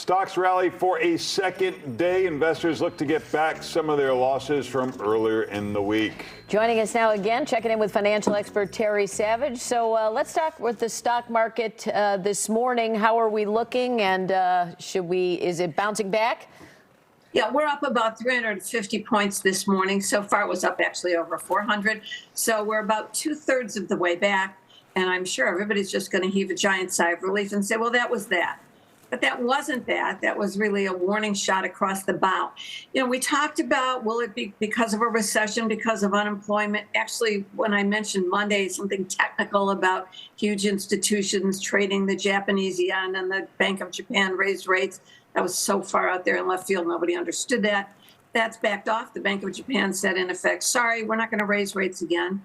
Stocks rally for a second day. Investors look to get back some of their losses from earlier in the week. Joining us now again, checking in with financial expert Terry Savage. So let's talk with the stock market this morning. How are we looking, and is it bouncing back? Yeah, we're up about 350 points this morning. So far, it was up actually over 400. So we're about 2/3 of the way back. And I'm sure everybody's just going to heave a giant sigh of relief and say, well, that was that. But that wasn't that. That was really a warning shot across the bow. You know, we talked about, will it be because of a recession, because of unemployment? Actually, when I mentioned Monday, something technical about huge institutions trading the Japanese yen and the Bank of Japan raised rates, that was so far out there in left field, nobody understood that. That's backed off. The Bank of Japan said, in effect, sorry, we're not going to raise rates again.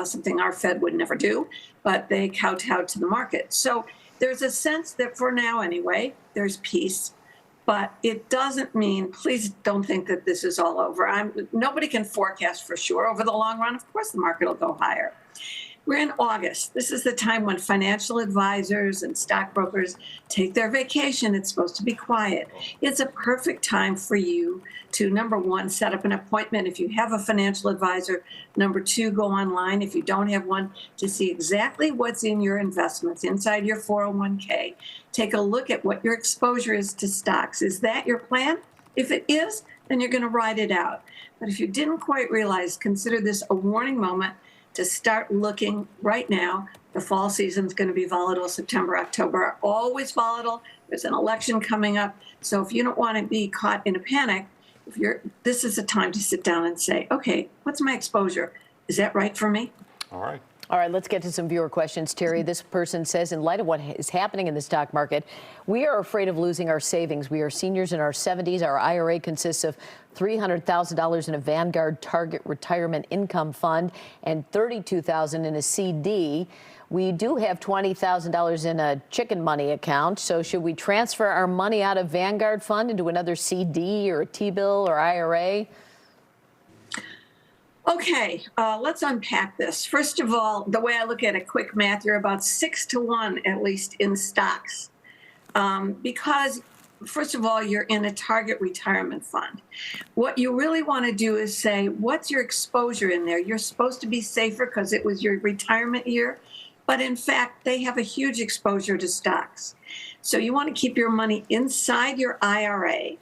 Something our Fed would never do, but they kowtowed to the market. So there's a sense that for now anyway, there's peace, but it doesn't mean, please don't think that this is all over. Nobody can forecast for sure. Over the long run, of course, the market will go higher. We're in August. This is the time when financial advisors and stockbrokers take their vacation. It's supposed to be quiet. It's a perfect time for you to, number one, set up an appointment if you have a financial advisor. Number two, go online if you don't have one to see exactly what's in your investments inside your 401k. Take a look at what your exposure is to stocks. Is that your plan? If it is, then you're going to ride it out. But if you didn't quite realize, consider this a warning moment to start looking right now. The fall season is going to be volatile. September, October are always volatile. There's an election coming up. So if you don't want to be caught in a panic, this is a time to sit down and say, okay, what's my exposure? Is that right for me? All right. All right, let's get to some viewer questions, Terry. This person says, in light of what is happening in the stock market, we are afraid of losing our savings. We are seniors in our 70s. Our IRA consists of $300,000 in a Vanguard Target Retirement Income Fund and $32,000 in a CD. We do have $20,000 in a chicken money account. So should we transfer our money out of Vanguard Fund into another CD or a T-bill or IRA? Okay, let's unpack this. First of all, the way I look at it, quick math, you're about 6-to-1 at least in stocks. Because, first of all, you're in a target retirement fund. What you really want to do is say, what's your exposure in there? You're supposed to be safer because it was your retirement year. But in fact, they have a huge exposure to stocks. So you want to keep your money inside your IRA.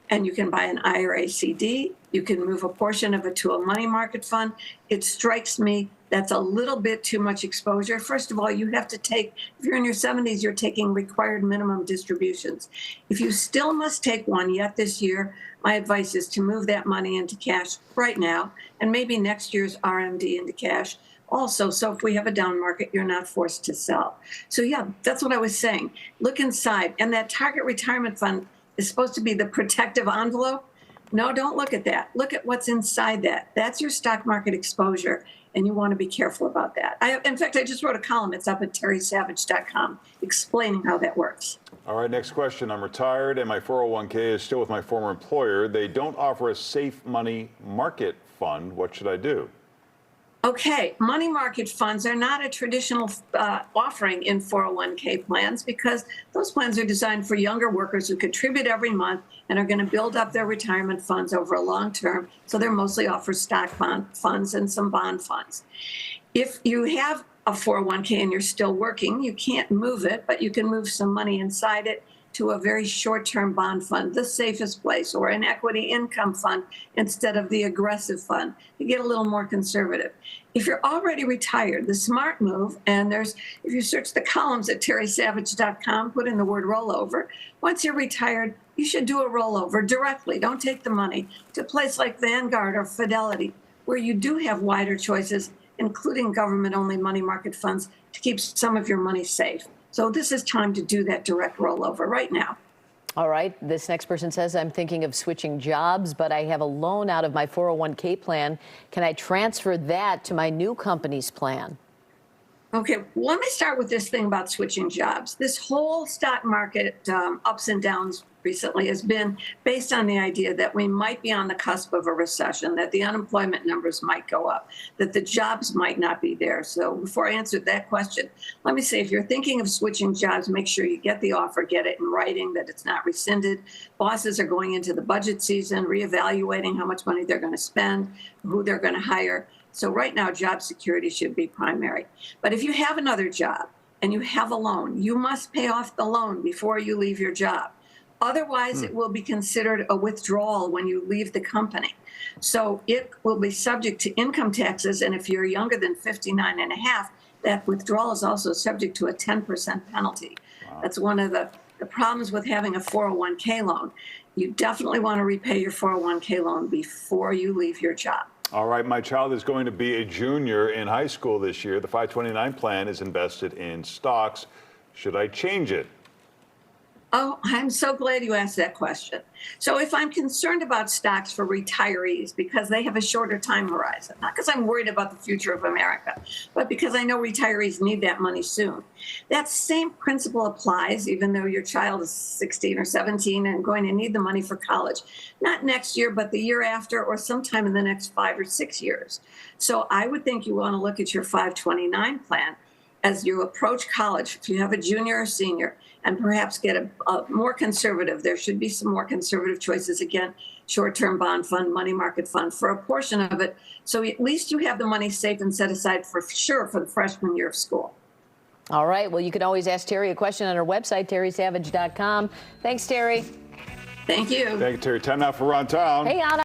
And you can buy an IRA CD. You can move a portion of it to a money market fund. It strikes me that's a little bit too much exposure. First of all, you have to take, if you're in your 70s, you're taking required minimum distributions. If you still must take one yet this year, my advice is to move that money into cash right now, and maybe next year's RMD into cash also. So if we have a down market, you're not forced to sell. So yeah, that's what I was saying. Look inside. And that target retirement fund is supposed to be the protective envelope. No, don't look at that. Look at what's inside that. That's your stock market exposure, and you want to be careful about that. In fact, I just wrote a column. It's up at terrysavage.com explaining how that works. All right, next question. I'm retired, and my 401k is still with my former employer. They don't offer a safe money market fund. What should I do? Okay, money market funds are not a traditional offering in 401k plans because those plans are designed for younger workers who contribute every month and are going to build up their retirement funds over a long term. So they're mostly offer stock bond funds and some bond funds. If you have a 401k and you're still working, you can't move it, but you can move some money inside it to a very short-term bond fund, the safest place, or an equity income fund instead of the aggressive fund. You get a little more conservative. If you're already retired, the smart move, and if you search the columns at terrysavage.com, put in the word rollover. Once you're retired, you should do a rollover directly. Don't take the money to a place like Vanguard or Fidelity, where you do have wider choices, including government-only money market funds, to keep some of your money safe. So this is time to do that direct rollover right now. All right. This next person says, I'm thinking of switching jobs, but I have a loan out of my 401k plan. Can I transfer that to my new company's plan? Okay, let me start with this thing about switching jobs. This whole stock market ups and downs recently has been based on the idea that we might be on the cusp of a recession, that the unemployment numbers might go up, that the jobs might not be there. So before I answer that question, let me say, if you're thinking of switching jobs, make sure you get the offer, get it in writing, that it's not rescinded. Bosses are going into the budget season, reevaluating how much money they're going to spend, who they're going to hire. So right now, job security should be primary. But if you have another job and you have a loan, you must pay off the loan before you leave your job. Otherwise, it will be considered a withdrawal when you leave the company. So it will be subject to income taxes. And if you're younger than 59 and a half, that withdrawal is also subject to a 10% penalty. Wow. That's one of the problems with having a 401k loan. You definitely want to repay your 401k loan before you leave your job. All right, my child is going to be a junior in high school this year. The 529 plan is invested in stocks. Should I change it? Oh, I'm so glad you asked that question. So if I'm concerned about stocks for retirees because they have a shorter time horizon, not because I'm worried about the future of America, but because I know retirees need that money soon. That same principle applies even though your child is 16 or 17 and going to need the money for college, not next year, but the year after or sometime in the next 5 or 6 years. So I would think you want to look at your 529 plan as you approach college, if you have a junior or senior, and perhaps get a more conservative. There should be some more conservative choices. Again, short-term bond fund, money market fund for a portion of it. So at least you have the money safe and set aside for sure for the freshman year of school. All right. Well, you can always ask Terry a question on our website, terrysavage.com. Thanks, Terry. Thank you. Thank you, Terry. Time now for Around Town. Hey, Anna.